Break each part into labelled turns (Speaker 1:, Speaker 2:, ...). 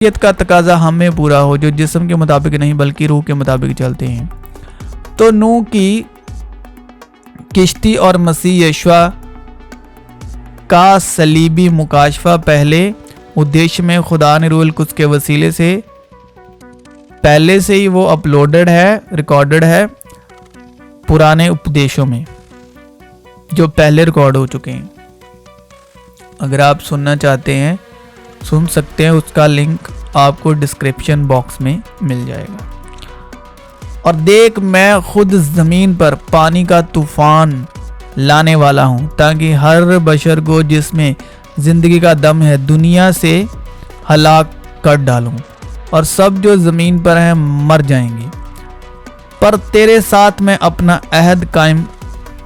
Speaker 1: शरीयत का तकाजा हम में पूरा हो जो जिस्म के मुताबिक नहीं बल्कि रूह के मुताबिक चलते हैं। तो नूह की किश्ती और मसीह यशवा का सलीबी मुकाशफा पहले उद्देश्य में खुदा ने रूहुल कुद्स के वसीले से पहले से ही वो अपलोडेड है, रिकॉर्डेड है पुराने उपदेशों में जो पहले रिकॉर्ड हो चुके हैं। अगर आप सुनना चाहते हैं सुन सकते हैं, उसका लिंक आपको डिस्क्रिप्शन बॉक्स में मिल जाएगा। और देख, मैं खुद ज़मीन पर पानी का तूफान लाने वाला हूँ ताकि हर बशर को जिसमें ज़िंदगी का दम है दुनिया से हलाक कर डालूँ और सब जो ज़मीन पर हैं मर जाएंगे। पर तेरे साथ मैं अपना अहद कायम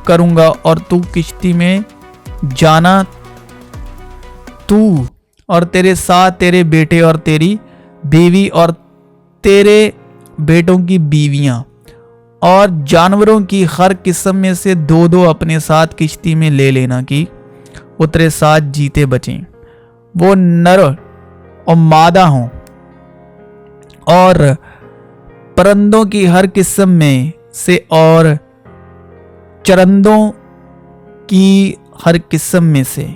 Speaker 1: करूँगा और तू किश्ती में जाना, तू और तेरे साथ तेरे बेटे और तेरी बीवी और तेरे बेटों की बीवियां और जानवरों की हर किस्म में से दो दो अपने साथ किश्ती में ले लेना कि वो तेरे साथ जीते बचें। वो नर और मादा हों और परिंदों की हर किस्म में से और चरंदों की हर किस्म में से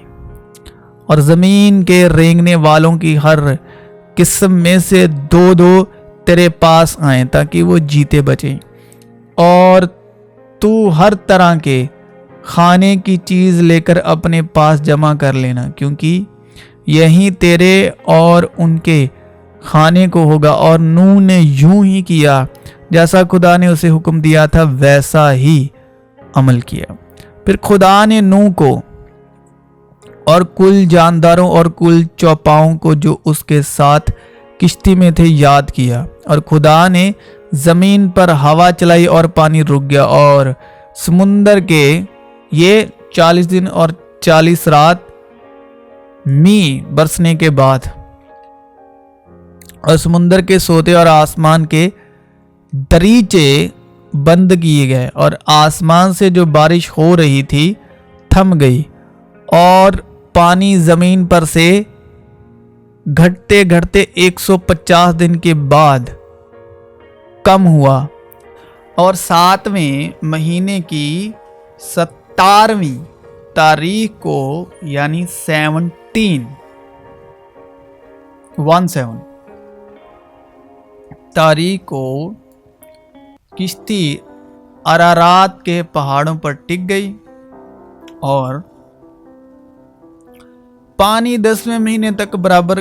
Speaker 1: और ज़मीन के रेंगने वालों की हर किस्म में से दो दो तेरे पास आए ताकि वो जीते बचें। और तू हर तरह के खाने की चीज़ लेकर अपने पास जमा कर लेना क्योंकि यही तेरे और उनके खाने को होगा। और नूह ने यूं ही किया जैसा खुदा ने उसे हुक्म दिया था, वैसा ही अमल किया। फिर खुदा ने नूह को और कुल जानदारों और कुल चौपाओं को जो उसके साथ किश्ती में थे याद किया। और खुदा ने ज़मीन पर हवा चलाई और पानी रुक गया। और समुंदर के ये 40 दिन और 40 रात मींह बरसने के बाद और समुंदर के सोते और आसमान के दरीचे बंद किए गए और आसमान से जो बारिश हो रही थी थम गई और पानी ज़मीन पर से घटते घटते 150 दिन के बाद कम हुआ। और 7वें महीने की 17वीं तारीख को यानी 17 तारीख को किश्ती अरारात के पहाड़ों पर टिक गई और पानी 10वें महीने तक बराबर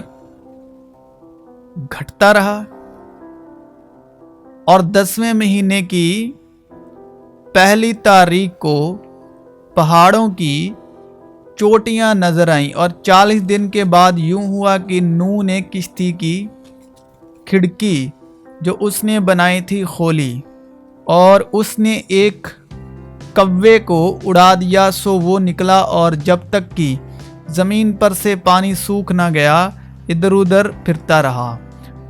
Speaker 1: घटता रहा। और 10वें महीने की पहली तारीख को पहाड़ों की चोटियां नजर आईं। और 40 दिन के बाद यूं हुआ कि नूह ने किश्ती की खिड़की जो उसने बनाई थी खोली और उसने एक कव्वे को उड़ा दिया। सो वो निकला और जब तक कि ज़मीन पर से पानी सूख ना गया इधर उधर फिरता रहा।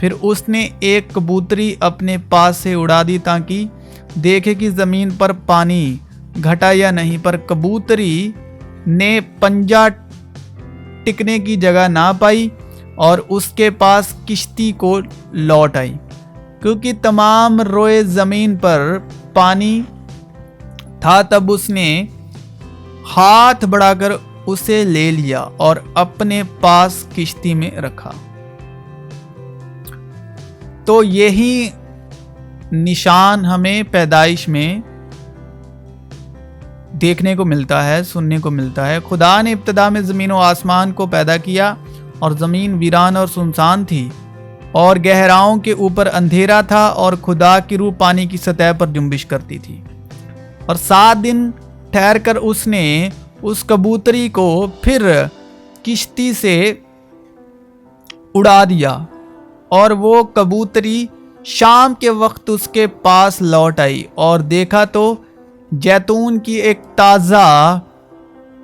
Speaker 1: फिर उसने एक कबूतरी अपने पास से उड़ा दी ताकि देखे कि ज़मीन पर पानी घटा या नहीं। पर कबूतरी ने पंजा टिकने की जगह ना पाई और उसके पास किश्ती को लौट आई क्योंकि तमाम रोए ज़मीन पर पानी था। तब उसने हाथ बढ़ाकर उसे ले लिया और अपने पास किश्ती में रखा। तो यही निशान हमें पैदाइश में देखने को मिलता है, सुनने को मिलता है। खुदा ने इब्तिदा में ज़मीन और आसमान को पैदा किया और ज़मीन वीरान और सुनसान थी और गहराओं के ऊपर अंधेरा था और खुदा की रूह पानी की सतह पर जुम्बिश करती थी। और 7 दिन ठहरकर उसने उस कबूतरी को फिर किश्ती से उड़ा दिया और वो कबूतरी शाम के वक्त उसके पास लौट आई और देखा तो जैतून की एक ताज़ा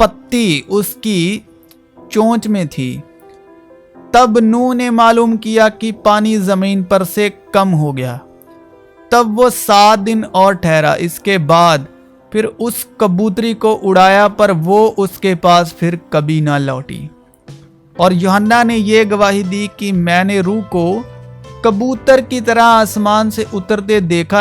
Speaker 1: पत्ती उसकी चोंच में थी। तब नूह ने मालूम किया कि पानी ज़मीन पर से कम हो गया। तब वो 7 दिन और ठहरा। इसके बाद फिर उस कबूतरी को उड़ाया पर वो उसके पास फिर कभी ना लौटी। और यूहन्ना ने यह गवाही दी कि मैंने रूह को कबूतर की तरह आसमान से उतरते देखा